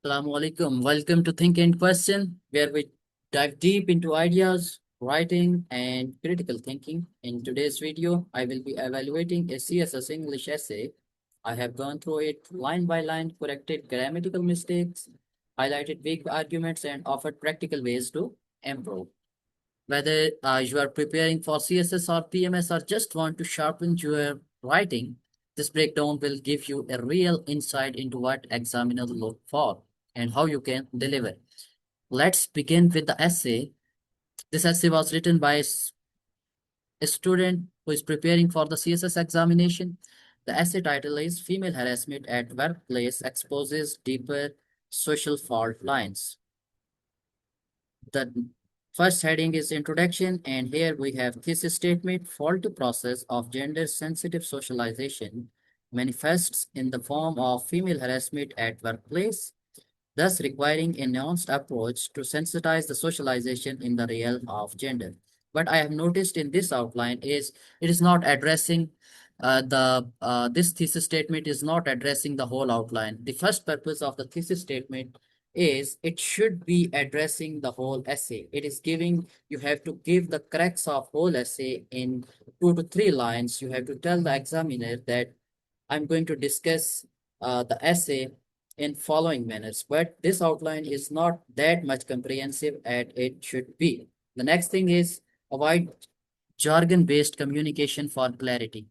Assalamu alaikum. Welcome to Think and Question, where we dive deep into ideas, writing, and critical thinking. In today's video, I will be evaluating a CSS English essay. I have gone through it line by line, corrected grammatical mistakes, highlighted weak arguments, and offered practical ways to improve. Whether you are preparing for CSS or PMS or just want to sharpen your writing, this breakdown will give you a real insight into what examiners look for and how you can deliver. Let's begin with the essay. This essay was written by a student who is preparing for the CSS examination. The essay title is Female Harassment at Workplace Exposes Deeper Social Fault Lines. The first heading is introduction, and here we have thesis statement: faulty process of gender sensitive socialization manifests in the form of female harassment at workplace, thus requiring a nuanced approach to sensitize the socialization in the realm of gender. What I have noticed in this outline is it is not addressing the this thesis statement is not addressing the whole outline. The first purpose of the thesis statement is it should be addressing the whole essay. It is giving, you have to give the crux of whole essay in 2 to 3 lines. You have to tell the examiner that I'm going to discuss the essay in following manners, but this outline is not that much comprehensive as it should be. The next thing is avoid jargon-based communication for clarity.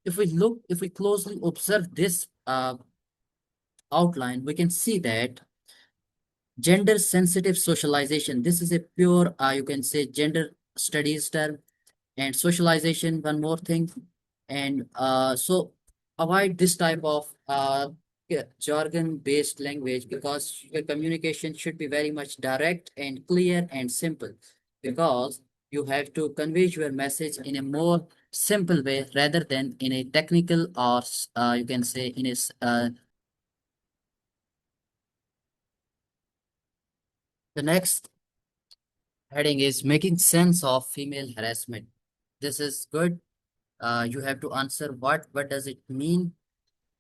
If we closely observe this outline, we can see that gender sensitive socialization, this is a pure, you can say, gender studies term, and socialization, one more thing. And so avoid this type of jargon based language, because your communication should be very much direct and clear and simple, because you have to convey your message in a more simple way rather than in a technical or you can say in a the next heading is making sense of female harassment. This is good. You have to answer what does it mean,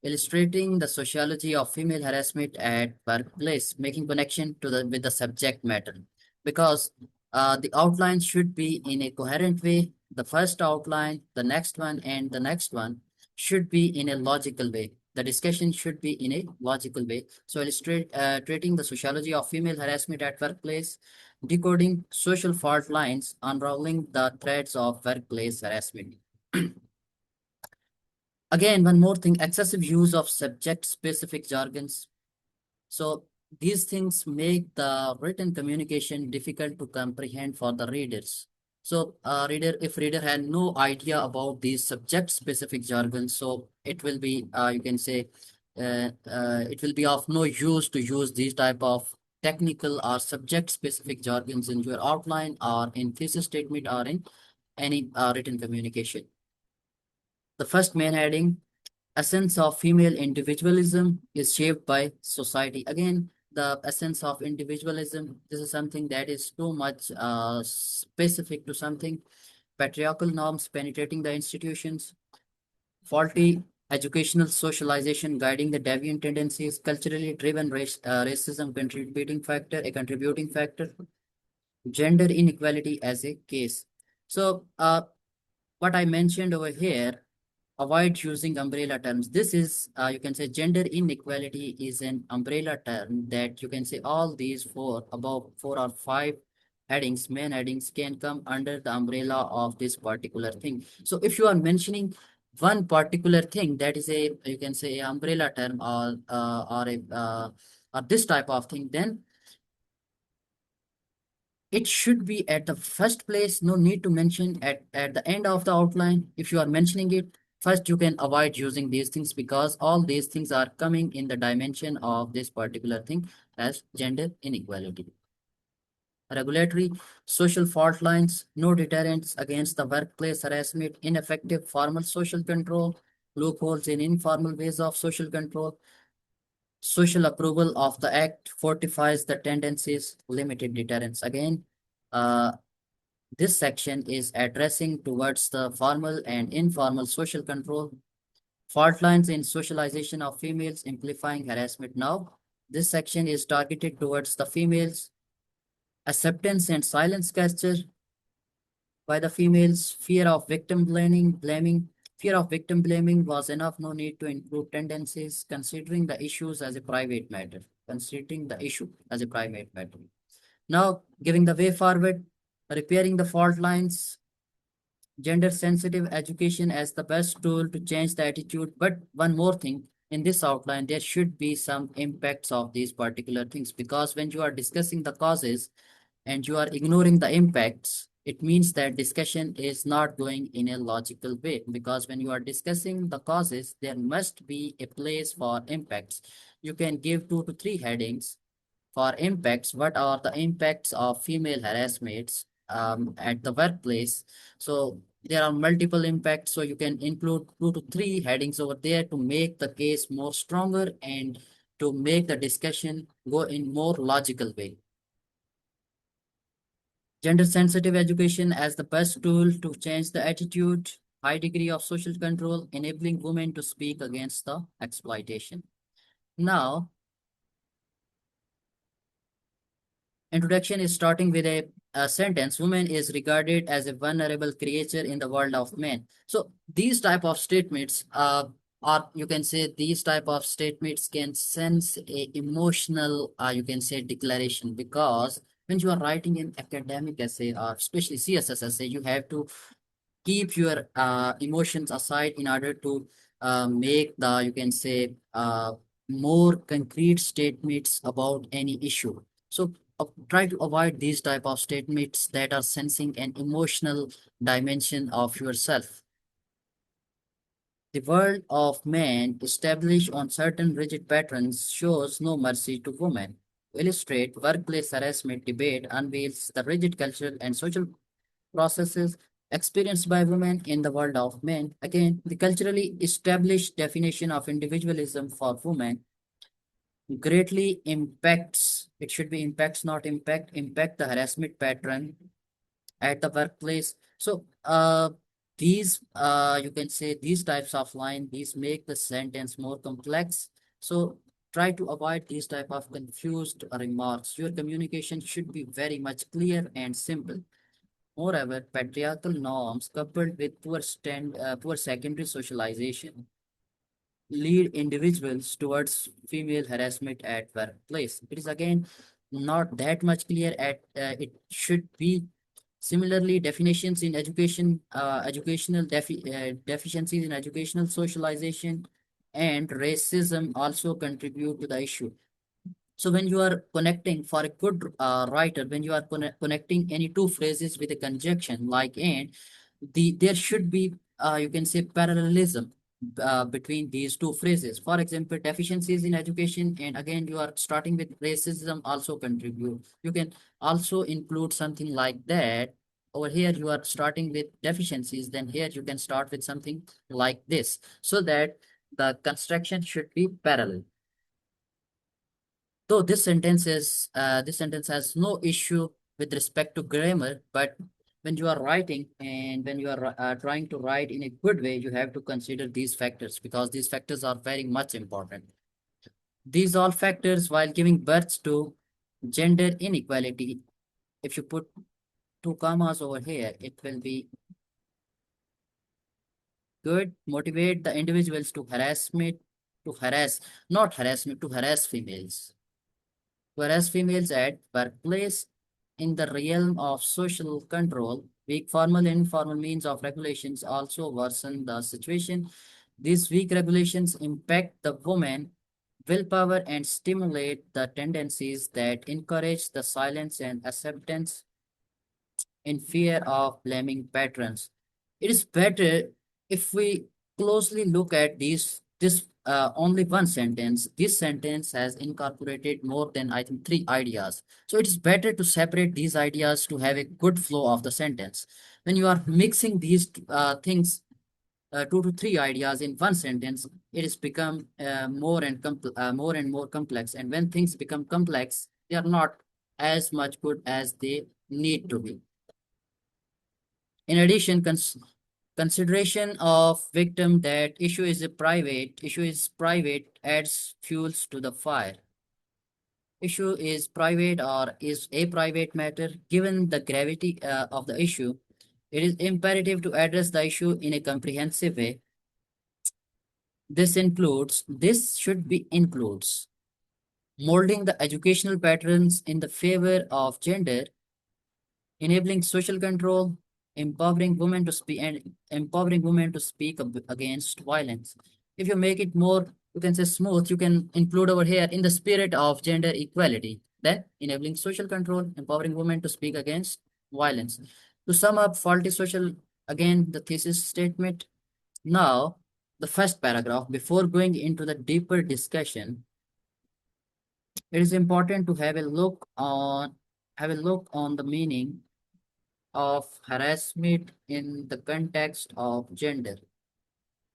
illustrating the sociology of female harassment at workplace, making connection to the with the subject matter, because the outline should be in a coherent way. The first outline, the next one, and the next one should be in a logical way. The discussion should be in a logical way. So illustrate treating the sociology of female harassment at workplace, decoding social fault lines, unraveling the threads of workplace harassment. Again, one more thing, excessive use of subject-specific jargons. So these things make the written communication difficult to comprehend for the readers. So if reader had no idea about these subject-specific jargons, so it will be, you can say, it will be of no use to use these type of technical or subject-specific jargons in your outline or in thesis statement or in any written communication. The first main heading, essence of female individualism is shaped by society. Again, the essence of individualism, this is something that is too much specific to something. Patriarchal norms penetrating the institutions, faulty educational socialization guiding the deviant tendencies, culturally driven racism a contributing factor, gender inequality as a case. So what I mentioned over here, avoid using umbrella terms. This is, you can say, gender inequality is an umbrella term that you can say all these four, above 4 or 5 headings, main headings, can come under the umbrella of this particular thing. So if you are mentioning one particular thing, that is a, you can say, umbrella term or this type of thing, then it should be at the first place. No need to mention at the end of the outline. If you are mentioning it first, you can avoid using these things, because all these things are coming in the dimension of this particular thing as gender inequality. Regulatory social fault lines, no deterrents against the workplace harassment, ineffective formal social control, loopholes in informal ways of social control, social approval of the act fortifies the tendencies, limited deterrence. Again, uh, this section is addressing towards the formal and informal social control, fault lines in socialization of females, amplifying harassment. Now, This section is targeted towards the females. Acceptance and silence culture by the females. Fear of victim blaming was enough. No need to include tendencies. Considering the issues as a private matter. Considering the issue as a private matter. Now, giving the way forward, repairing the fault lines, gender sensitive education as the best tool to change the attitude. But one more thing, in this outline, there should be some impacts of these particular things, because when you are discussing the causes and you are ignoring the impacts, it means that discussion is not going in a logical way. Because when you are discussing the causes, there must be a place for impacts. You can give 2 to 3 headings for impacts. What are the impacts of female harassments at the workplace? So there are multiple impacts, so you can include 2 to 3 headings over there to make the case more stronger and to make the discussion go in more logical way. Gender sensitive education as the best tool to change the attitude, high degree of social control, enabling women to speak against the exploitation. Now, introduction is starting with a sentence. Woman is regarded as a vulnerable creature in the world of men. So these type of statements are, you can say, these type of statements can sense a emotional, you can say, declaration. Because when you are writing an academic essay or especially CSS essay, you have to keep your emotions aside in order to make the, you can say, more concrete statements about any issue. So try to avoid these type of statements that are sensing an emotional dimension of yourself. The world of men, established on certain rigid patterns, shows no mercy to women. To illustrate, workplace harassment debate unveils the rigid cultural and social processes experienced by women in the world of men. Again, the culturally established definition of individualism for women greatly impacts, it should be impacts, not impact the harassment pattern at the workplace. So these you can say these types of line, these make the sentence more complex. So try to avoid these type of confused remarks. Your communication should be very much clear and simple. Moreover, patriarchal norms coupled with poor secondary socialization lead individuals towards female harassment at workplace. It is again not that much clear at it should be. Similarly, definitions in education, deficiencies in educational socialization and racism also contribute to the issue. So when you are connecting for a good writer, when you are connecting any two phrases with a conjunction like and, there should be, you can say, parallelism between these two phrases. For example, deficiencies in education, and again you are starting with racism also contribute. You can also include something like that. Over here you are starting with deficiencies, then here you can start with something like this, so that the construction should be parallel. Though this sentence has no issue with respect to grammar, but when you are writing and when you are trying to write in a good way, you have to consider these factors, because these factors are very much important. These all factors, while giving birth to gender inequality, if you put 2 commas over here, it will be good. Motivate the individuals to harass, not harassment, to harass females. Whereas females at workplace, in the realm of social control, weak formal and informal means of regulations also worsen the situation. These weak regulations impact the woman willpower and stimulate the tendencies that encourage the silence and acceptance in fear of blaming patterns. It is better if we closely look at this only one sentence. This sentence has incorporated more than, I think, 3 ideas. So it is better to separate these ideas to have a good flow of the sentence. When you are mixing these things, 2 to 3 ideas in one sentence, it has become more and more complex. And when things become complex, they are not as much good as they need to be. In addition, consideration of victim, that issue is private adds fuels to the fire. issue is private or is a private matter. Given the gravity of the issue, it is imperative to address the issue in a comprehensive way. This should be includes molding the educational patterns in the favor of gender, enabling social control, empowering women to speak against violence. If you make it more, you can say smooth, you can include over here in the spirit of gender equality. Then enabling social control, empowering women to speak against violence. To sum up faulty social, again the thesis statement. Now, the first paragraph, before going into the deeper discussion, it is important to have a look on the meaning of harassment in the context of gender.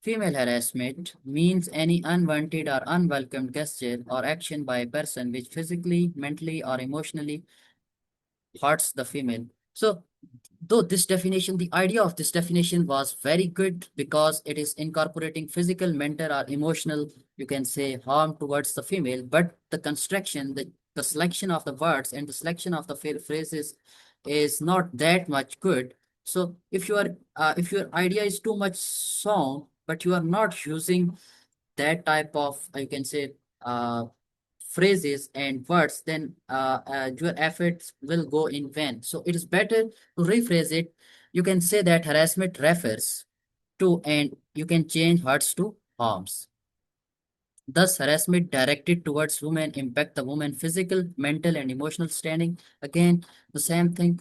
Female harassment means any unwanted or unwelcome gesture or action by a person which physically, mentally, or emotionally hurts the female. So, though this definition, the idea of this definition was very good because it is incorporating physical, mental, or emotional, you can say, harm towards the female, but the construction, the selection of the words and the selection of the phrases is not that much good. So if your idea is too much sound, but you are not using that type of, you can say, uh, phrases and words, then your efforts will go in vain. So it is better to rephrase it. You can say that harassment refers to, and you can change words to harms. Thus, harassment directed towards women impact the woman's physical, mental, and emotional standing. Again, the same thing.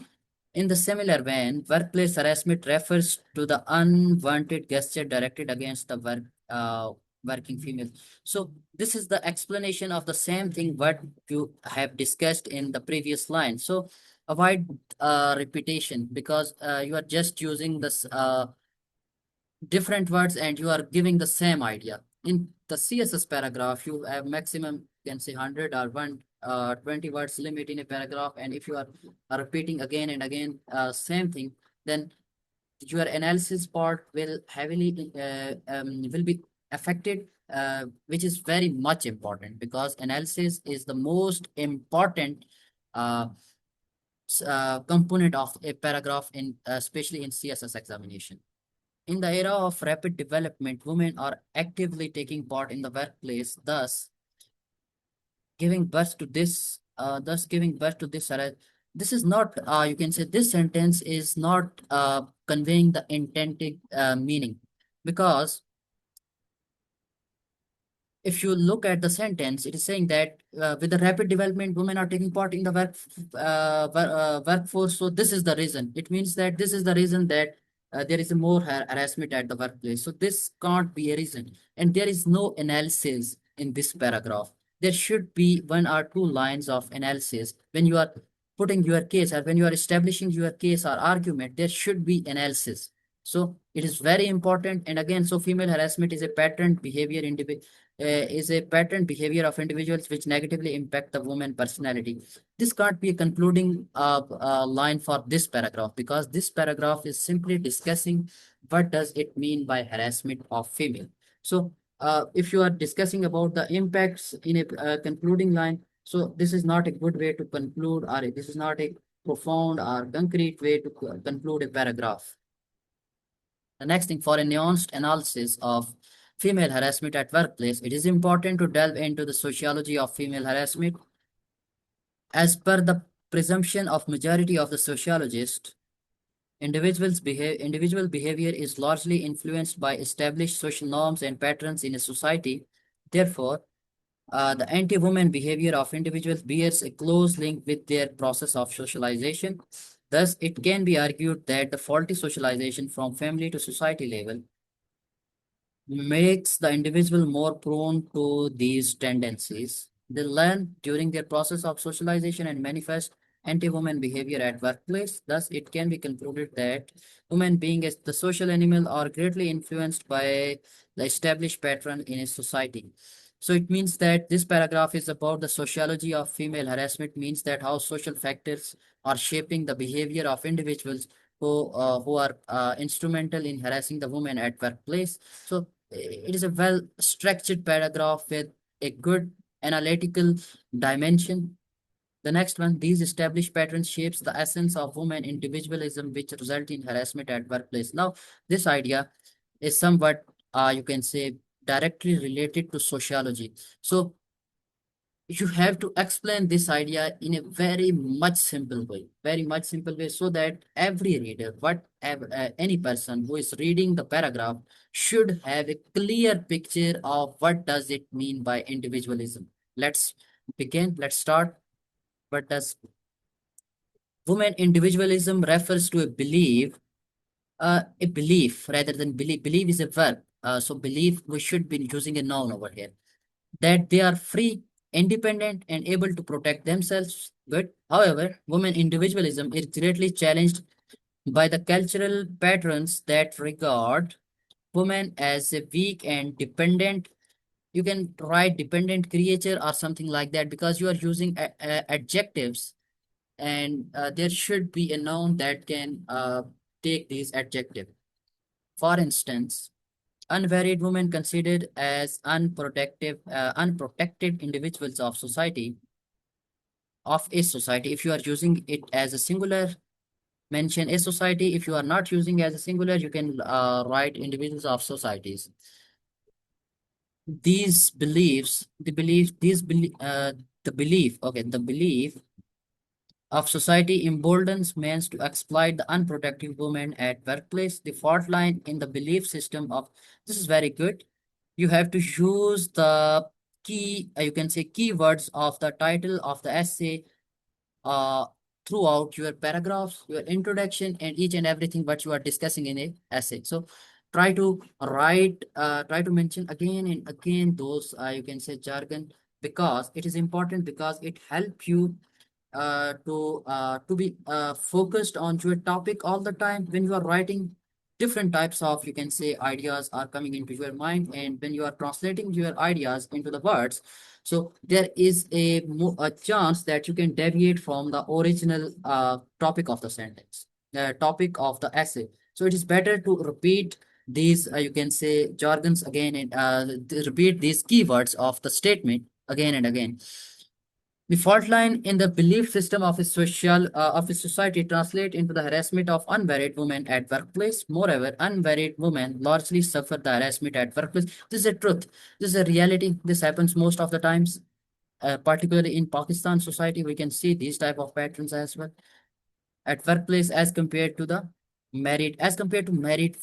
In the similar vein, workplace harassment refers to the unwanted gesture directed against the working female. So this is the explanation of the same thing what you have discussed in the previous line. So avoid repetition because you are just using this different words and you are giving the same idea. In the CSS paragraph, you have maximum, you can say 100 or 20 words limit in a paragraph. And if you are repeating again and again, same thing, then your analysis part will heavily will be affected, which is very much important because analysis is the most important uh, component of a paragraph in especially in CSS examination. In the era of rapid development, women are actively taking part in the workplace, thus giving birth to this. This is not, you can say, this sentence is not conveying the intended meaning because if you look at the sentence, it is saying that with the rapid development, women are taking part in the workforce. So this is the reason. It means that this is the reason that there is a more harassment at the workplace. So this can't be a reason. And there is no analysis in this paragraph. There should be one or two lines of analysis when you are putting your case or when you are establishing your case or argument. There should be analysis. So it is very important. And again, so female harassment is a patterned behavior is a pattern behavior of individuals which negatively impact the woman personality. This can't be a concluding line for this paragraph because this paragraph is simply discussing what does it mean by harassment of female. So if you are discussing about the impacts in a concluding line, so this is not a good way to conclude, or this is not a profound or concrete way to conclude a paragraph. The next thing, for a nuanced analysis of female harassment at workplace, it is important to delve into the sociology of female harassment. As per the presumption of majority of the sociologists, individual behavior is largely influenced by established social norms and patterns in a society. Therefore, the anti-woman behavior of individuals bears a close link with their process of socialization. Thus, it can be argued that the faulty socialization from family to society level makes the individual more prone to these tendencies. They learn during their process of socialization and manifest anti-woman behavior at workplace. Thus, it can be concluded that women, being as the social animal, are greatly influenced by the established pattern in a society. So it means that this paragraph is about the sociology of female harassment, means that how social factors are shaping the behavior of individuals who are instrumental in harassing the women at workplace. So it is a well structured paragraph with a good analytical dimension. The next one, these established patterns shapes the essence of women individualism, which result in harassment at workplace. Now, this idea is somewhat, you can say, directly related to sociology. So you have to explain this idea in a very much simple way, so that every reader, whatever any person who is reading the paragraph should have a clear picture of what does it mean by individualism. Let's begin. Let's start. What does women individualism refers to a belief rather than belief. Belief is a verb. So belief, we should be using a noun over here, that they are free, independent, and able to protect themselves. Good. However, women individualism is greatly challenged by the cultural patterns that regard women as a weak and dependent. You can write dependent creature or something like that, because you are using adjectives, and there should be a noun that can take these adjectives. For instance, unmarried women considered as unprotected individuals of a society. If you are using it as a singular, mention a society. If you are not using as a singular, you can write individuals of societies. These beliefs, the belief, okay, the belief of society emboldens men to exploit the unprotected women at workplace. The fault line in the belief system of, this is very good. You have to use the key, you can say keywords of the title of the essay uh, throughout your paragraphs, your introduction, and each and everything what you are discussing in a essay. So try to mention again and again those, you can say jargon, because it is important, because it helps you to be focused on your topic all the time. When you are writing, different types of, you can say, ideas are coming into your mind, and when you are translating your ideas into the words, so there is a chance that you can deviate from the original topic of the sentence, the topic of the essay. So it is better to repeat these, you can say, jargons again, and repeat these keywords of the statement again and again. The fault line in the belief system of a society translate into the harassment of unmarried women at workplace. Moreover, unmarried women largely suffer the harassment at workplace. This is a truth. This is a reality. This happens most of the times, particularly in Pakistan society. We can see these type of patterns as well at workplace, as compared to married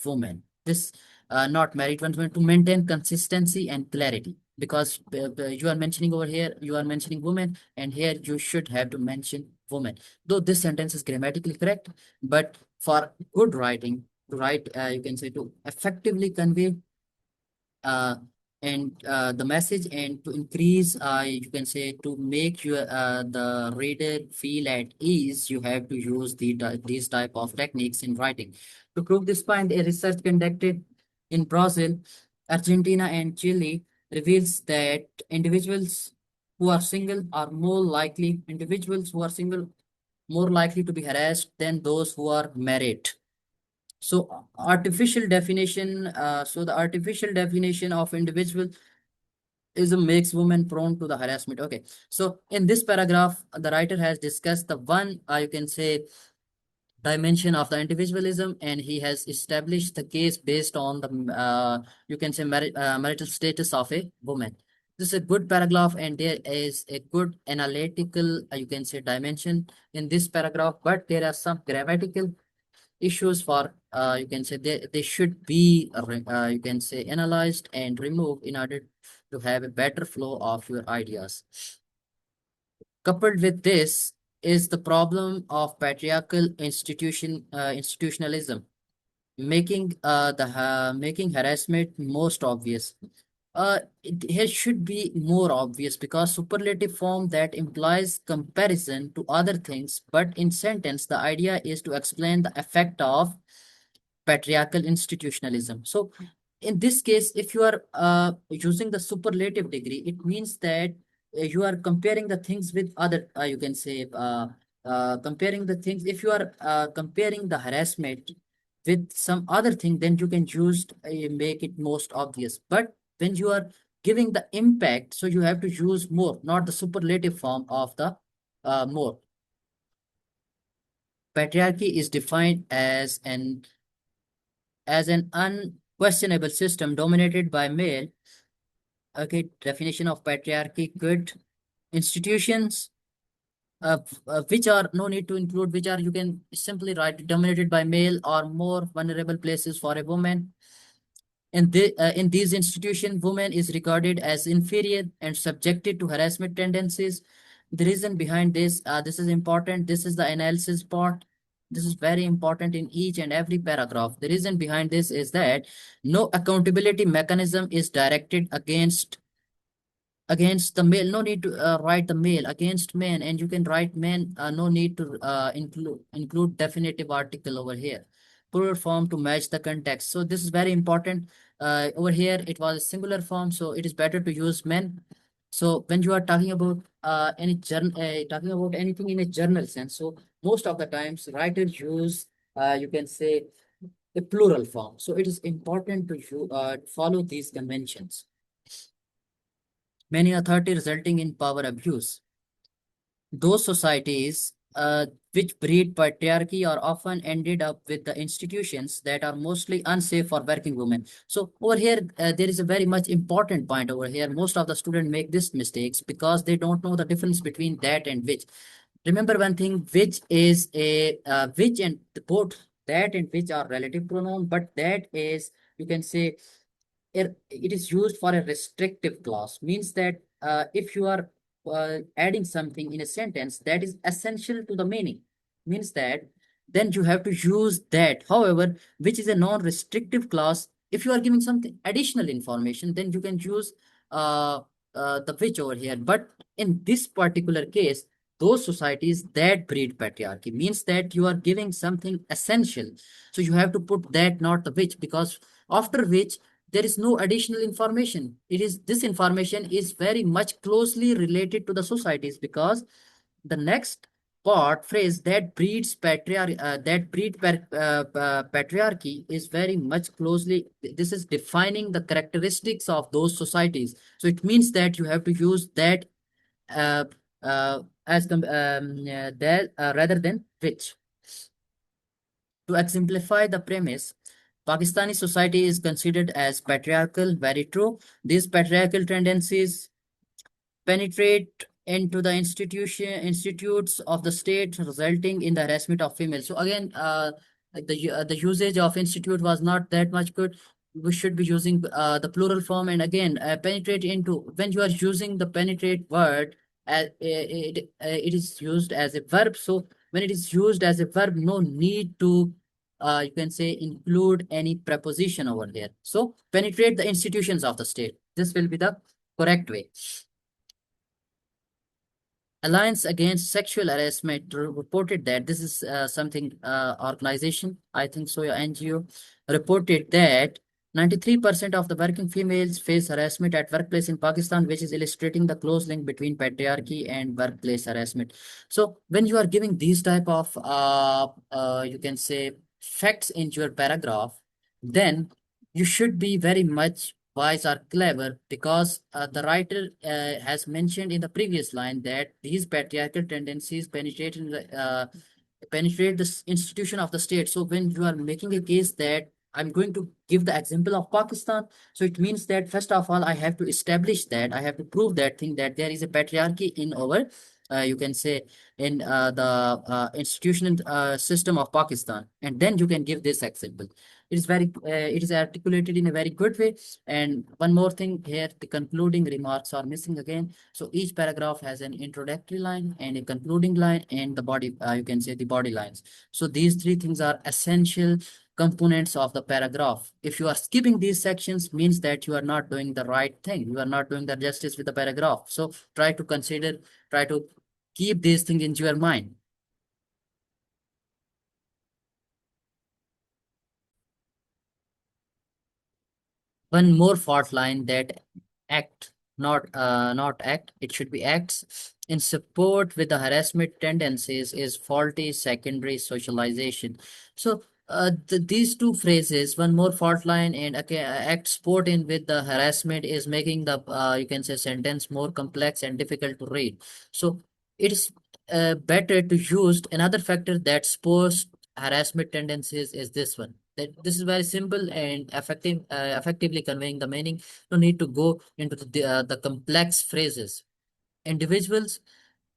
women. This not married women, to maintain consistency and clarity, because you are mentioning over here, you are mentioning women, and here you should have to mention woman. Though this sentence is grammatically correct, but for good writing, to write, you can say, to effectively convey uh, and the message, and to increase, you can say, to make your the reader feel at ease, you have to use these type of techniques in writing. To prove this point, a research conducted in Brazil, Argentina, and Chile reveals that individuals who are single more likely to be harassed than those who are married. So the artificial definition of individual is a makes women prone to the harassment. Okay, so in this paragraph, the writer has discussed the one, you can say, dimension of the individualism, and he has established the case based on the, you can say, marital status of a woman. This is a good paragraph, and there is a good analytical, you can say, dimension in this paragraph, but there are some grammatical issues for, you can say, they should be you can say analyzed and removed in order to have a better flow of your ideas. Coupled with this is the problem of patriarchal institutionalism, making harassment most obvious. It should be more obvious, because superlative form that implies comparison to other things, but in sentence the idea is to explain the effect of patriarchal institutionalism. So in this case, if you are using the superlative degree, it means that you are comparing the things with other, you can say, comparing the things. If you are comparing the harassment with some other thing, then you can use make it most obvious. But when you are giving the impact, so you have to use more, not the superlative form of the more. Patriarchy is defined as an unquestionable system dominated by male. Okay, definition of patriarchy could institutions which are no need to include, which are you can simply write dominated by male or more vulnerable places for a woman. In these institutions, women is regarded as inferior and subjected to harassment tendencies. The reason behind this, this is important. This is the analysis part. This is very important in each and every paragraph. The reason behind this is that no accountability mechanism is directed against the male. No need to write the male against men, and you can write men. No need to include definitive article over here. Plural form to match the context. So this is very important. Over here it was a singular form, so it is better to use men. So when you are talking about talking about anything in a journal sense, so most of the times writers use you can say a plural form. So it is important to follow these conventions. Many authority resulting in power abuse. Those societies which breed patriarchy are often ended up with the institutions that are mostly unsafe for working women. So over here, there is a very much important point over here. Most of the students make these mistakes because they don't know the difference between that and which. Remember one thing, which is a which and both that and which are relative pronoun, but that is, you can say, it is used for a restrictive clause, means that if you are adding something in a sentence that is essential to the meaning, means that then you have to use that. However, which is a non-restrictive clause, if you are giving something additional information, then you can use the which over here. But in this particular case, those societies that breed patriarchy, means that you are giving something essential, so you have to put that, not the which, because after which there is no additional information. It is, this information is very much closely related to the societies, because the next part phrase that breeds patriarchy is very much closely, this is defining the characteristics of those societies. So it means that you have to use that uh, that rather than which. To exemplify the premise, Pakistani society is considered as patriarchal. Very true. These patriarchal tendencies penetrate into the institutes of the state, resulting in the harassment of females. So again, the usage of institute was not that much good. We should be using the plural form. And again, penetrate into, when you are using the penetrate word, it is used as a verb. So when it is used as a verb, no need to you can say include any preposition over there. So penetrate the institutions of the state. This will be the correct way. Alliance Against Sexual Harassment reported that this is something organization, I think so, your NGO, reported that 93% of the working females face harassment at workplace in Pakistan, which is illustrating the close link between patriarchy and workplace harassment. So when you are giving these type of, you can say, facts into your paragraph, then you should be very much wise or clever, because the writer has mentioned in the previous line that these patriarchal tendencies penetrate the institution of the state. So when you are making a case that I'm going to give the example of Pakistan, so it means that first of all I have to establish that, I have to prove that thing, that there is a patriarchy in our you can say in the institutional system of Pakistan, and then you can give this example. It is very it is articulated in a very good way. And one more thing here, the concluding remarks are missing again. So each paragraph has an introductory line and a concluding line, and the body, you can say the body lines. So these three things are essential components of the paragraph. If you are skipping these sections, means that you are not doing the right thing, you are not doing the justice with the paragraph. So try to keep these things into your mind. One more fault line, that act, not act, it should be acts in support with the harassment tendencies, is faulty secondary socialization. So These two phrases, one more fault line and act sport in with the harassment, is making the you can say sentence more complex and difficult to read. So it's better to use another factor that supports harassment tendencies is this one. That this is very simple and effectively conveying the meaning. No need to go into the complex phrases. Individuals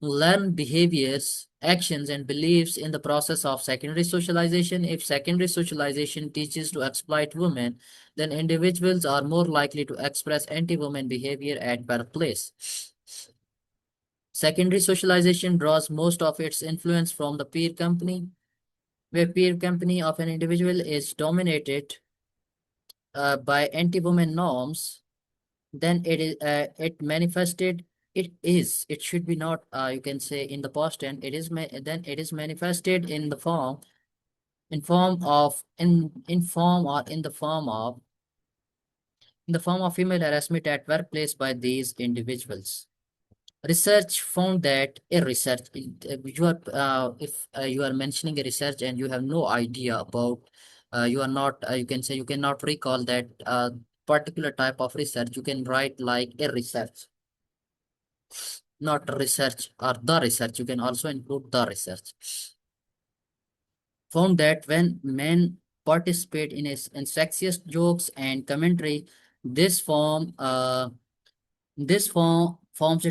learn behaviors, actions, and beliefs in the process of secondary socialization. If secondary socialization teaches to exploit women, then individuals are more likely to express anti-woman behavior at workplace. Secondary socialization draws most of its influence from the peer company, where peer company of an individual is dominated by anti-woman norms. Then it manifested, it should be not you can say in the past tense, then it is manifested in the form, in form or in the form of female harassment at workplace by these individuals. Research found that a research you are if you are mentioning a research and you have no idea about you are not you can say you cannot recall that particular type of research, you can write like a research, not research or the research. You can also include the research. Found that when men participate in sexist jokes and commentary, this forms a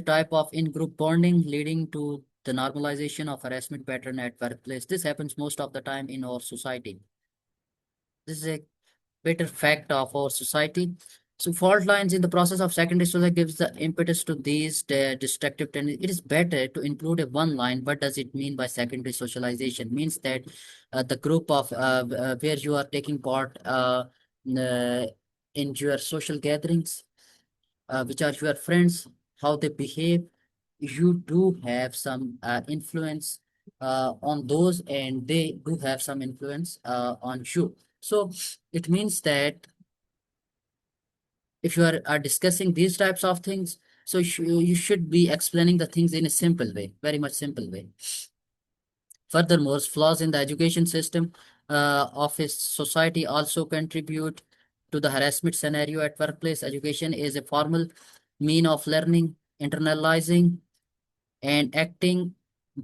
type of in-group bonding, leading to the normalization of harassment pattern at workplace. This happens most of the time in our society. This is a better fact of our society. So fault lines in the process of secondary social gives the impetus to these destructive tendencies. It is better to include a one line. What does it mean by secondary socialization? Means that the group of where you are taking part uh, in your social gatherings, which are your friends, how they behave, you do have some influence on those, and they do have some influence on you. So it means that if you are discussing these types of things, so you should be explaining the things in a simple way, very much simple way. Furthermore, flaws in the education system of a society also contribute to the harassment scenario at workplace. Education is a formal mean of learning, internalizing, and acting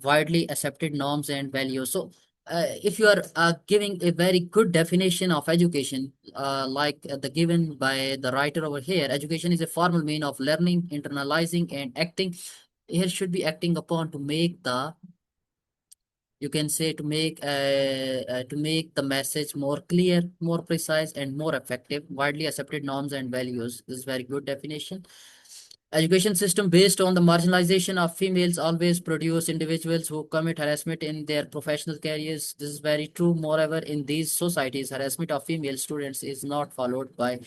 widely accepted norms and values. So, if you are giving a very good definition of education, like the given by the writer over here, education is a formal mean of learning, internalizing, and acting. Here should be acting upon to make the, you can say, to make the message more clear, more precise, and more effective. Widely accepted norms and values. This is very good definition. Education system based on the marginalization of females always produce individuals who commit harassment in their professional careers. This is very true. Moreover, in these societies, harassment of female students is not followed by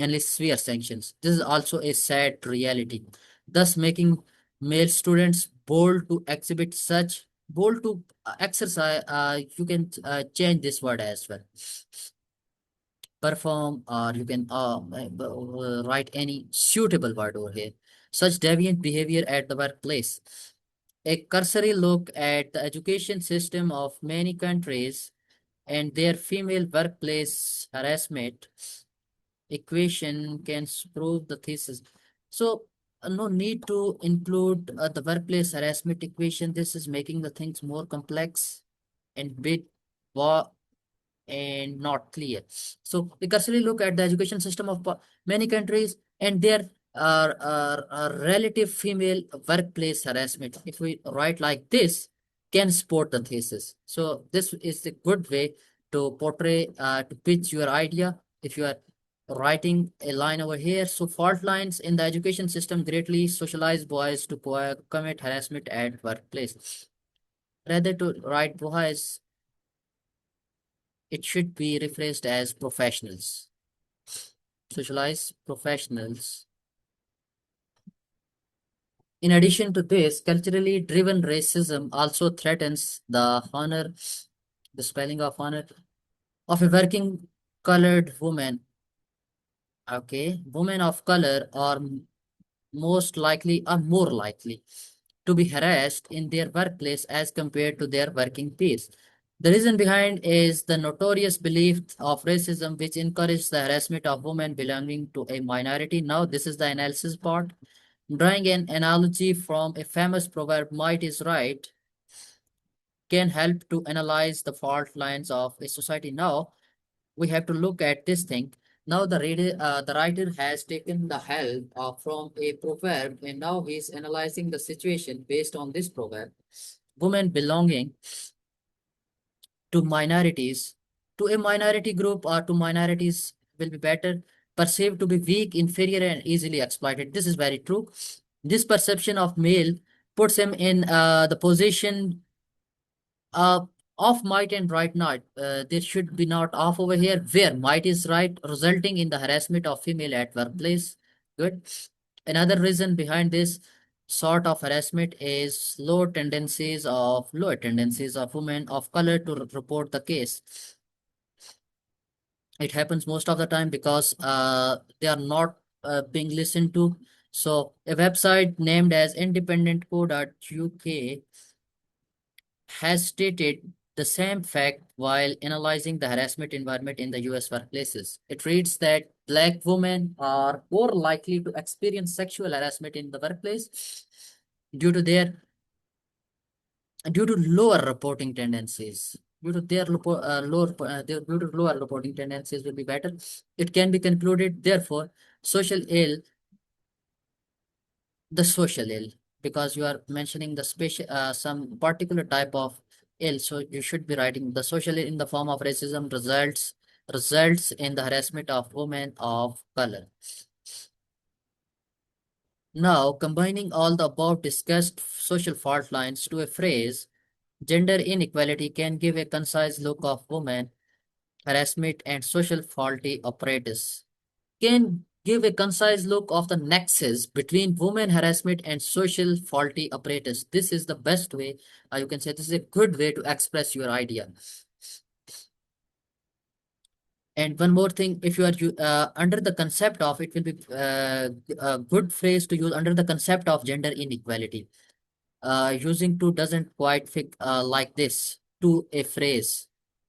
only severe sanctions. This is also a sad reality, thus making male students bold to exhibit such, bold to exercise, you can change this word as well, perform, or you can write any suitable word over here, such deviant behavior at the workplace. A cursory look at the education system of many countries and their female workplace harassment equation can prove the thesis. So no need to include the workplace harassment equation. This is making the things more complex and bit and not clear. So we cursorily look at the education system of many countries and their relative female workplace harassment. If we write like this, can support the thesis. So this is a good way to portray, to pitch your idea. If you are writing a line over here, so fault lines in the education system greatly socialize boys to commit harassment at workplace. Rather to write boys, it should be rephrased as professionals. Socialize professionals. In addition to this, culturally driven racism also threatens the honor, the spelling of honor of a working colored woman. Okay, women of color are more likely to be harassed in their workplace as compared to their working peers. The reason behind is the notorious belief of racism, which encourages the harassment of women belonging to a minority. Now, this is the analysis part. Drawing an analogy from a famous proverb, might is right, can help to analyze the fault lines of a society. Now, we have to look at this thing. Now, the writer has taken the help from a proverb, and now he's analyzing the situation based on this proverb. Women belonging to minorities, to a minority group or to minorities will be better, perceived to be weak, inferior, and easily exploited. This is very true. This perception of male puts him in the position uh, of might and right not. There should be not off over here, where might is right, resulting in the harassment of female at workplace. Good. Another reason behind this sort of harassment is low tendencies of women of color to report the case. It happens most of the time because they are not being listened to. So a website named as independentco.uk has stated the same fact while analyzing the harassment environment in the US workplaces. It reads that Black women are more likely to experience sexual harassment in the workplace due to their due to lower reporting tendencies. Due to lower reporting tendencies will be better. It can be concluded, therefore, social ill the social ill, because you are mentioning the special some particular type of ill, so you should be writing the social ill in the form of racism results in the harassment of women of color. Now, combining all the above discussed social fault lines to a phrase, gender inequality can give a concise look of women harassment and social faulty apparatus, can give a concise look of the nexus between women harassment and social faulty apparatus. This is the best way, you can say this is a good way to express your idea. And one more thing, if you are under the concept of, it will be a good phrase to use under the concept of gender inequality. Using to doesn't quite fit like this to a phrase.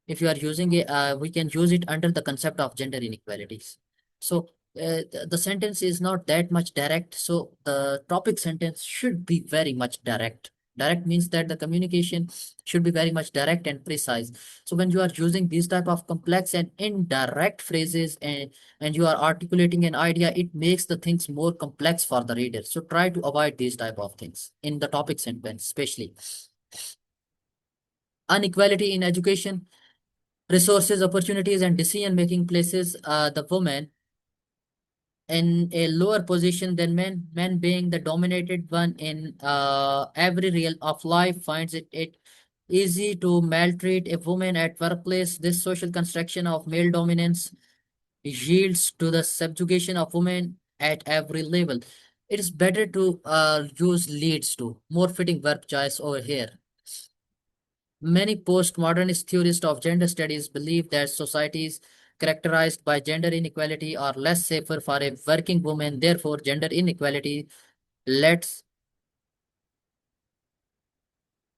If you are using it, we can use it under the concept of gender inequalities. So the sentence is not that much direct. So the topic sentence should be very much direct. Direct means that the communication should be very much direct and precise. So when you are using these type of complex and indirect phrases and you are articulating an idea, it makes the things more complex for the reader. So try to avoid these type of things in the topic sentence, especially. Inequality in education, resources, opportunities, and decision making places the women in a lower position than men. Men being the dominated one in every realm of life finds it easy to maltreat a woman at workplace. This social construction of male dominance yields to the subjugation of women at every level. It is better to use leads to more fitting verb choice over here. Many postmodernist theorists of gender studies believe that societies characterized by gender inequality are less safer for a working woman. Therefore, gender inequality lets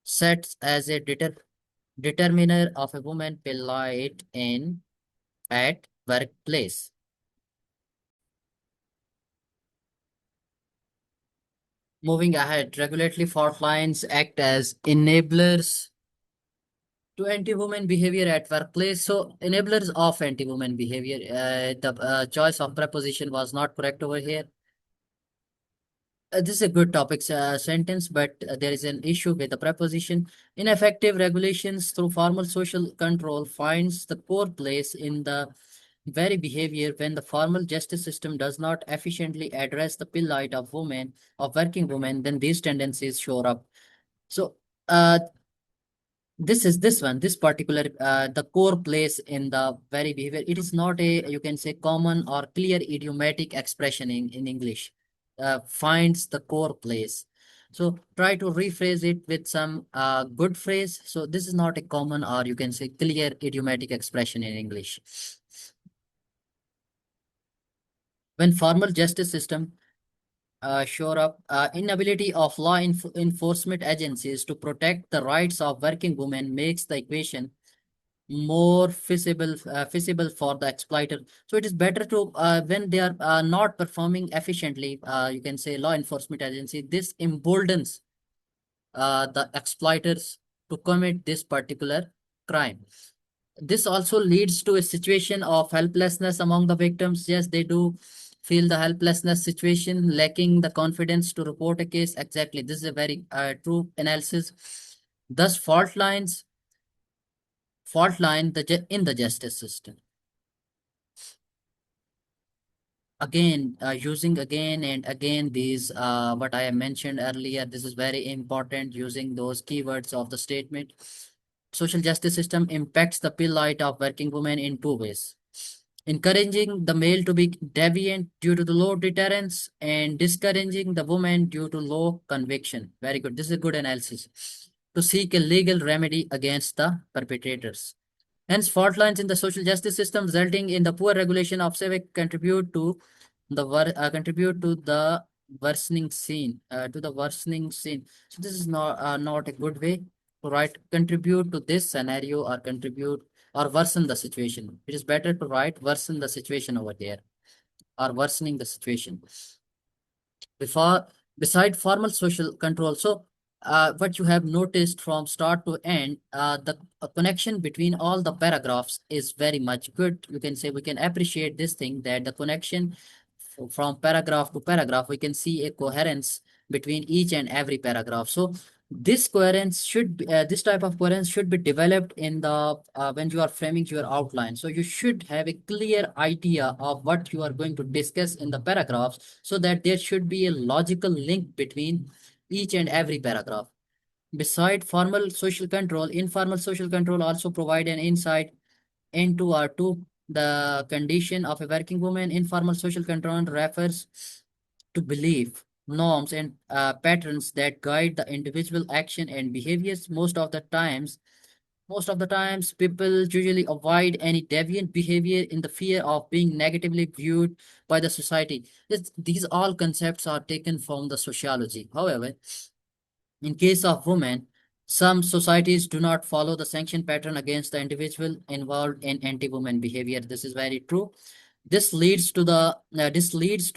sets as a determiner of a woman plight in at workplace. Moving ahead, regulatory fault lines act as enablers to anti-woman behavior at workplace. So enablers of anti-woman behavior, the choice of preposition was not correct over here. This is a good topic sentence, but there is an issue with the preposition. Ineffective regulations through formal social control finds the core place in the very behavior when the formal justice system does not efficiently address the plight of women, of working women, then these tendencies show up. So uh, this is this particular the core place in the very behavior. It is not a, you can say, common or clear idiomatic expression in English. Finds the core place. So try to rephrase it with some good phrase. So this is not a common or you can say clear idiomatic expression in English. When formal justice system shore up, inability of law enforcement agencies to protect the rights of working women makes the equation more feasible for the exploiter. So it is better to when they are not performing efficiently, you can say law enforcement agency, this emboldens the exploiters to commit this particular crime. This also leads to a situation of helplessness among the victims. Yes, they do feel the helplessness situation, lacking the confidence to report a case. Exactly, this is a very true analysis. Thus fault line in the justice system. Again, using again and again these what I have mentioned earlier, this is very important, using those keywords of the statement. Social justice system impacts the plight of working women in two ways: encouraging the male to be deviant due to the low deterrence, and discouraging the woman due to low conviction. Very good, this is a good analysis, to seek a legal remedy against the perpetrators. Hence, fault lines in the social justice system resulting in the poor regulation of civic contribute to the worsening scene. So this is not a good way to write contribute to this scenario, or contribute or worsen the situation. It is better to write worsen the situation over there, or worsening the situation. Before beside formal social control, so what you have noticed from start to end, the connection between all the paragraphs is very much good. You can say we can appreciate this thing, that the connection from paragraph to paragraph, we can see a coherence between each and every paragraph. So this type of coherence should be developed in the when you are framing your outline. So you should have a clear idea of what you are going to discuss in the paragraphs, so that there should be a logical link between each and every paragraph. Beside formal social control, informal social control also provide an insight into or to the condition of a working woman. Informal social control refers to belief, norms, and patterns that guide the individual action and behaviors. Most of the times, people usually avoid any deviant behavior in the fear of being negatively viewed by the society. These all concepts are taken from the sociology. However, in case of women, some societies do not follow the sanction pattern against the individual involved in anti-woman behavior. This is very true. This leads to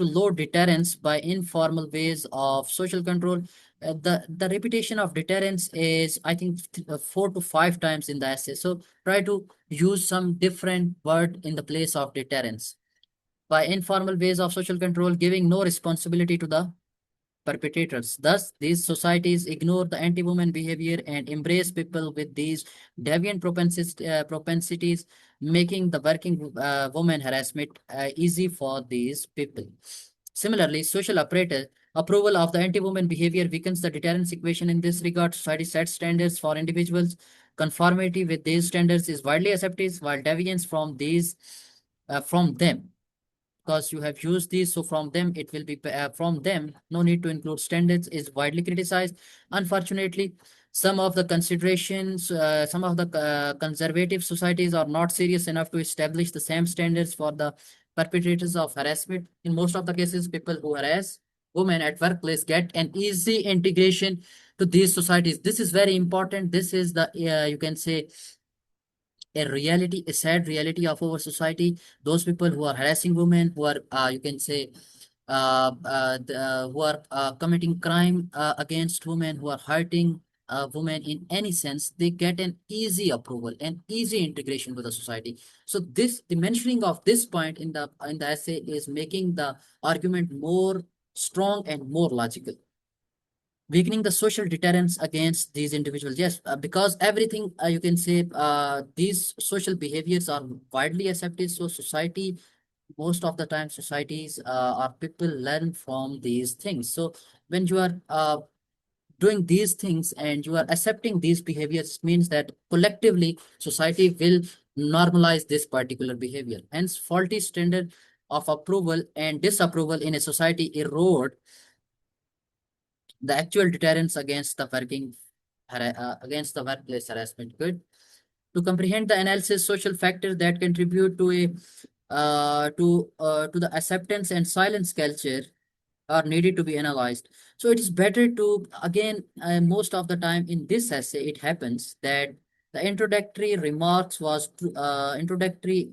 low deterrence by informal ways of social control. The repetition of deterrence is, I think, 4 to 5 times in the essay. So try to use some different word in the place of deterrence. By informal ways of social control, giving no responsibility to the perpetrators. Thus, these societies ignore the anti-woman behavior and embrace people with these deviant propensities, making the working woman harassment easy for these people. Similarly, approval of the anti-woman behavior weakens the deterrence equation in this regard. Society sets standards for individuals. Conformity with these standards is widely accepted, while deviance from them, because you have used these, so from them it will be from them, no need to include standards, is widely criticized. Unfortunately, some of the conservative societies are not serious enough to establish the same standards for the perpetrators of harassment. In most of the cases, people who harass women at workplace get an easy integration to these societies. This is very important. This is the you can say a sad reality of our society. Those people who are harassing women, who are, you can say, who are committing crime against women, who are hurting women in any sense, they get an easy approval and easy integration with the society. So the mentioning of this point in the essay is making the argument more strong and more logical, weakening the social deterrence against these individuals. Yes, because everything, you can say, these social behaviors are widely accepted. So society, most of the time, societies or people learn from these things. So when you are doing these things and you are accepting these behaviors, means that collectively society will normalize this particular behavior. Hence, faulty standard of approval and disapproval in a society erode the actual deterrence against the workplace harassment. Good. To comprehend the analysis, social factors that contribute to the acceptance and silence culture are needed to be analyzed. So it is better to, again, most of the time in this essay it happens that The introductory remarks was introductory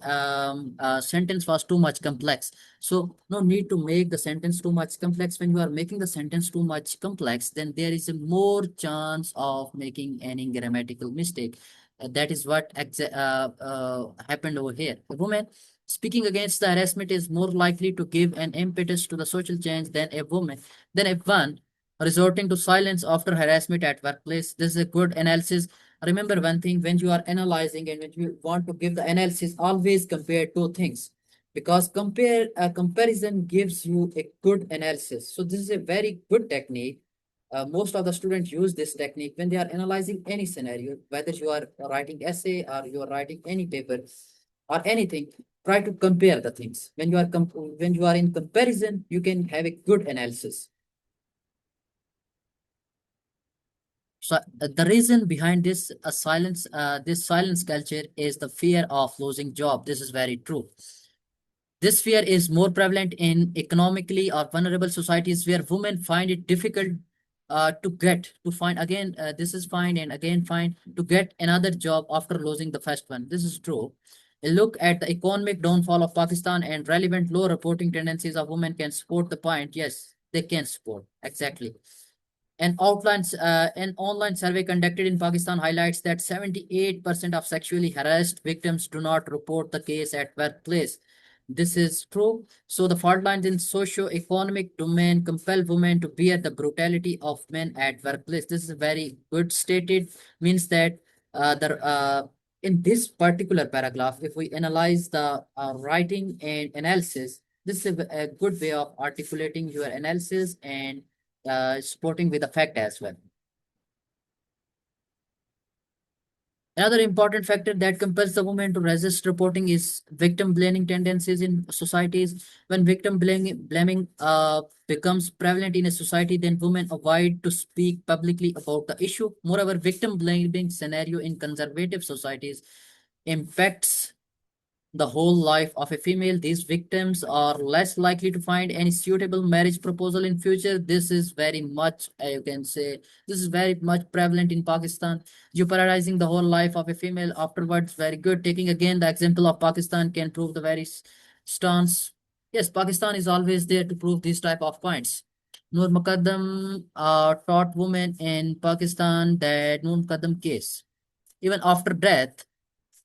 sentence was too much complex. So no need to make the sentence too much complex. When you are making the sentence too much complex, then there is a more chance of making any grammatical mistake. That is what happened over here. A woman speaking against the harassment is more likely to give an impetus to the social change than a one resorting to silence after harassment at workplace. This is a good analysis. Remember one thing, when you are analyzing and when you want to give the analysis, always compare two things, because comparison gives you a good analysis. So this is a very good technique. Most of the students use this technique when they are analyzing any scenario, whether you are writing essay or you are writing any paper or anything. Try to compare the things. When you are in comparison, you can have a good analysis. So the reason behind this silence culture is the fear of losing job. This is very true. This fear is more prevalent in economically or vulnerable societies where women find it difficult to find again. This is fine and again fine to get another job after losing the first one. This is true. A look at the economic downfall of Pakistan and relevant low reporting tendencies of women can support the point. Yes, they can support exactly. An online survey conducted in Pakistan highlights that 78% of sexually harassed victims do not report the case at workplace. This is true. So the fault lines in socio-economic domain compel women to bear the brutality of men at workplace. This is very good stated. Means that the in this particular paragraph, if we analyze the writing and analysis, this is a good way of articulating your analysis and supporting with the fact as well. Another important factor that compels the woman to resist reporting is victim blaming tendencies in societies. When victim blaming becomes prevalent in a society, then women avoid to speak publicly about the issue. Moreover, victim blaming scenario in conservative societies impacts the whole life of a female. These victims are less likely to find any suitable marriage proposal in future. This is very much, you can say, this is very much prevalent in Pakistan. Jeopardizing the whole life of a female afterwards. Very good. Taking again the example of Pakistan can prove the very stance. Yes, Pakistan is always there to prove these type of points. Noor Muqaddam taught women in Pakistan that Noor Muqaddam case, even after death,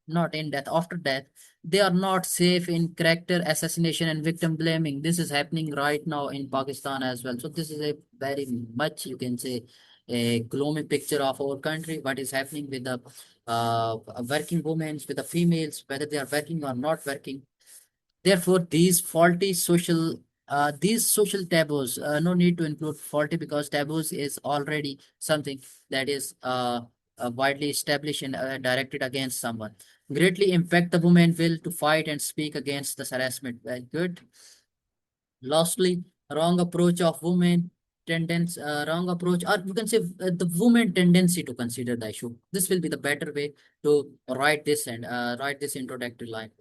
not in death, after death, they are not safe in character assassination and victim blaming. This is happening right now in Pakistan as well. So this is a very much, you can say, a gloomy picture of our country, what is happening with the working women, with the females, whether they are working or not working. Therefore, these social taboos, no need to include faulty, because taboos is already something that is widely established and directed against someone. Greatly impact the woman will to fight and speak against the harassment. Very good. Lastly, wrong approach of women wrong approach, or you can say the woman tendency to consider the issue. This will be the better way to write this and write this introductory line.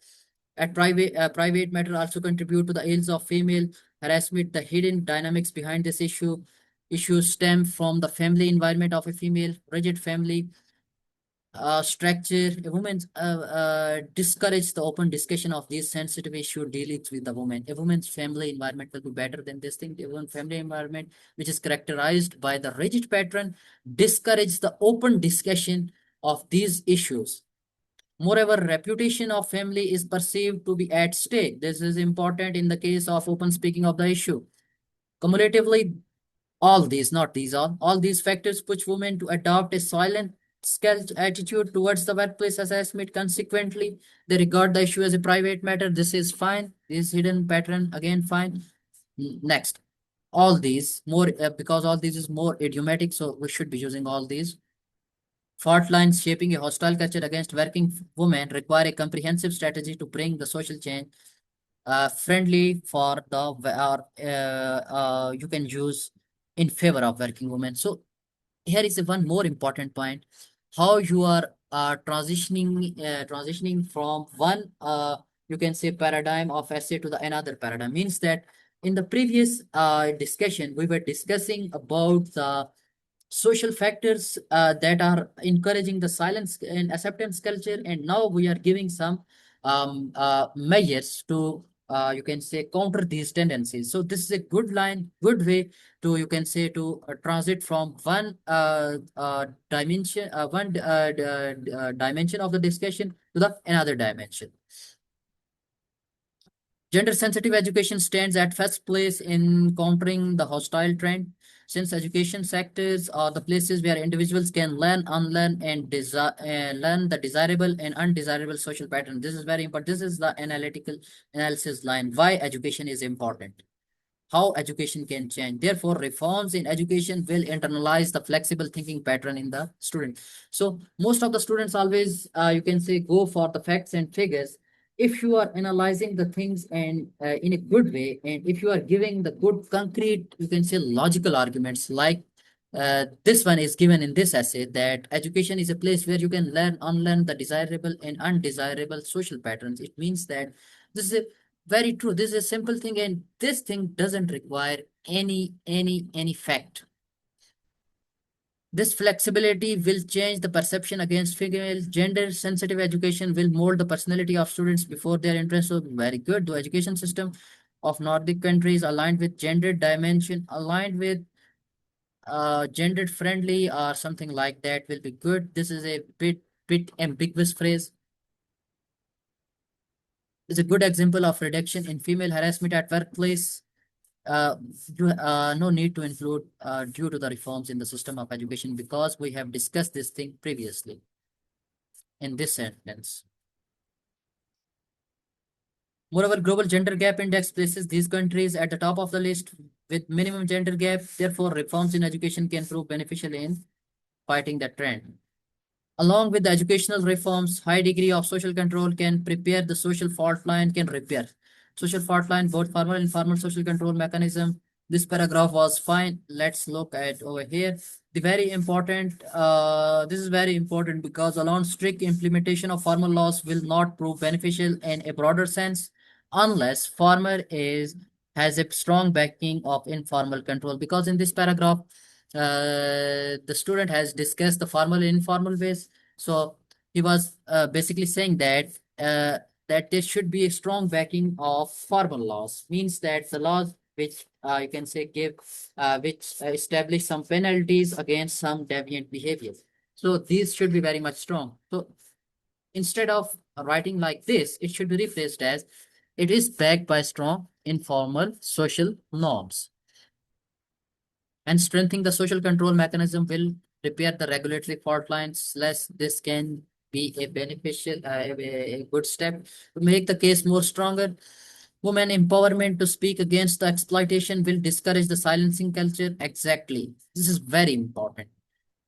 At private matter also contribute to the ills of female harassment. The hidden dynamics behind this issues stem from the family environment of a female. Rigid family structure. A woman discourage the open discussion of these sensitive issue dealings with the woman. A woman's family environment will be better than this thing. A woman's family environment, which is characterized by the rigid pattern, discourage the open discussion of these issues. Moreover, reputation of family is perceived to be at stake. This is important in the case of open speaking of the issue. Cumulatively, all these factors push women to adopt a silent scaled attitude towards the workplace assessment. Consequently, they regard the issue as a private matter. This is fine. This hidden pattern, again, fine. Next, all these more because all these is more idiomatic, so we should be using all these. Fault lines shaping a hostile culture against working women require a comprehensive strategy to bring the social change friendly for the or you can use in favor of working women. So here is one more important point: how you are transitioning from one you can say paradigm of essay to the another paradigm. Means that in the previous discussion we were discussing about the social factors that are encouraging the silence and acceptance culture, and now we are giving some measures to you can say counter these tendencies. So this is a good line, good way to you can say to transit from one dimension of the discussion to the another dimension. Gender sensitive education stands at first place in countering the hostile trend, since education sectors are the places where individuals can learn, unlearn, and learn the desirable and undesirable social patterns. This is very important. This is the analytical analysis line. Why education is important. How education can change. Therefore, reforms in education will internalize the flexible thinking pattern in the student. So most of the students always, you can say, go for the facts and figures. If you are analyzing the things and in a good way, and if you are giving the good concrete, you can say logical arguments like this one is given in this essay, that education is a place where you can learn, unlearn the desirable and undesirable social patterns. It means that this is a very true. This is a simple thing, and this thing doesn't require any fact. This flexibility will change the perception against female. Gender sensitive education will mold the personality of students before their interests. So very good. The education system of Nordic countries aligned with gender dimension, aligned with gendered friendly or something like that will be good. This is a bit ambiguous phrase. It's a good example of reduction in female harassment at workplace. Uh, no need to include due to the reforms in the system of education, because we have discussed this thing previously in this sentence. Moreover, global gender gap index places these countries at the top of the list with minimum gender gap. Therefore, reforms in education can prove beneficial in fighting that trend. Along with the educational reforms, high degree of social control can prepare the social fault line, can repair social fault line, both formal and informal social control mechanism. This paragraph was fine. Let's look at over here. The very important, this is very important because alone strict implementation of formal laws will not prove beneficial in a broader sense unless farmer is has a strong backing of informal control. Because in this paragraph, the student has discussed the formal and informal ways. So he was basically saying that that there should be a strong backing of formal laws. Means that the laws which you can say give which establish some penalties against some deviant behavior. So these should be very much strong. So instead of writing like this, it should be rephrased as it is backed by strong informal social norms. And strengthening the social control mechanism will repair the regulatory fault lines. Less this can be a beneficial, a good step to make the case more stronger. Women empowerment to speak against the exploitation will discourage the silencing culture. Exactly. This is very important.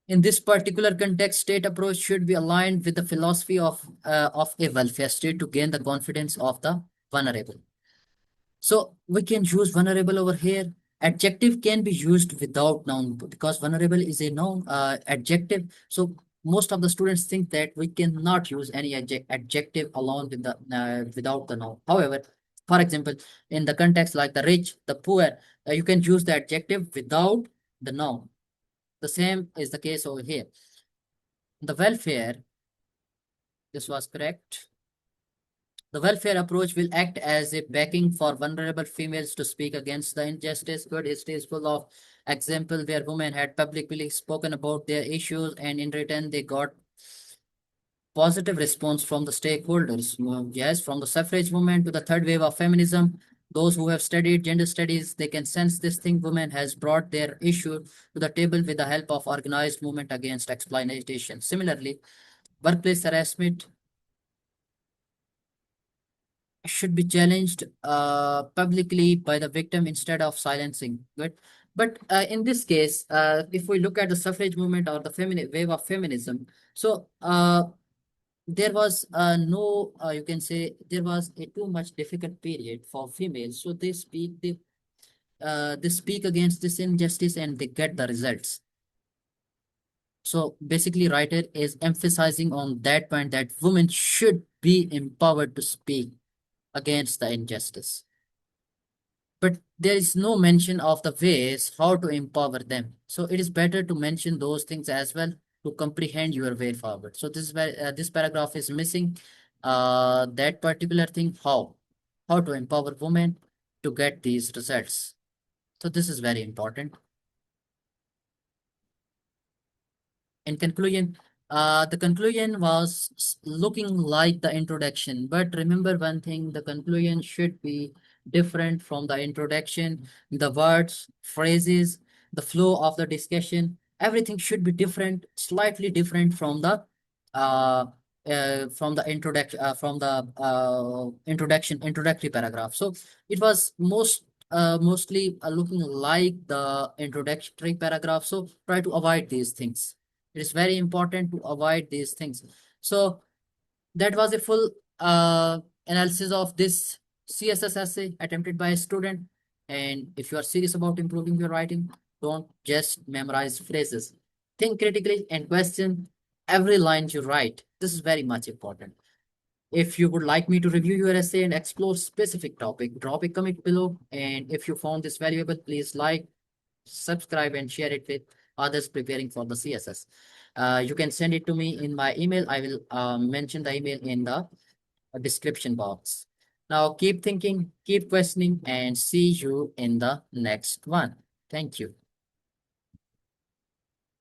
In this particular context, state approach should be aligned with the philosophy of a welfare state to gain the confidence of the vulnerable. So we can use vulnerable over here. Adjective can be used without noun because vulnerable is a noun adjective. So most of the students think that we cannot use any adjective along with the without the noun. However, for example, in the context like the rich, the poor, you can use the adjective without the noun. The same is the case over here. The welfare, this was correct. The welfare approach will act as a backing for vulnerable females to speak against the injustice. Good history is full of examples where women had publicly spoken about their issues, and in return they got positive response from the stakeholders. Yes, from the suffrage movement to the third wave of feminism. Those who have studied gender studies, they can sense this thing. Women has brought their issue to the table with the help of organized movement against exploitation. Similarly, workplace harassment should be challenged publicly by the victim instead of silencing. But in this case, if we look at the suffrage movement or the feminine wave of feminism, so there was no, you can say, there was a too much difficult period for females. So they speak against this injustice and they get the results. So basically, writer is emphasizing on that point that women should be empowered to speak against the injustice. but there is no mention of the ways how to empower them. So it is better to mention those things as well to comprehend your way forward. So this is where this paragraph is missing that particular thing, how to empower women to get these results. So this is very important. In conclusion, the conclusion was looking like the introduction, but remember one thing, the conclusion should be different from the introduction. The words, phrases, the flow of the discussion, everything should be different, slightly different uh, from the introduction, introductory paragraph. So it was mostly looking like the introductory paragraph. So try to avoid these things. It is very important to avoid these things. So that was a full analysis of this CSS essay attempted by a student. And if you are serious about improving your writing, don't just memorize phrases. Think critically and question every line you write. This is very much important. If you would like me to review your essay and explore specific topic, drop a comment below. And if you found this valuable, please like, subscribe, and share it with others preparing for the CSS. You can send it to me in my email. I will mention the email in the description box. Now keep thinking, keep questioning, and see you in the next one. Thank you.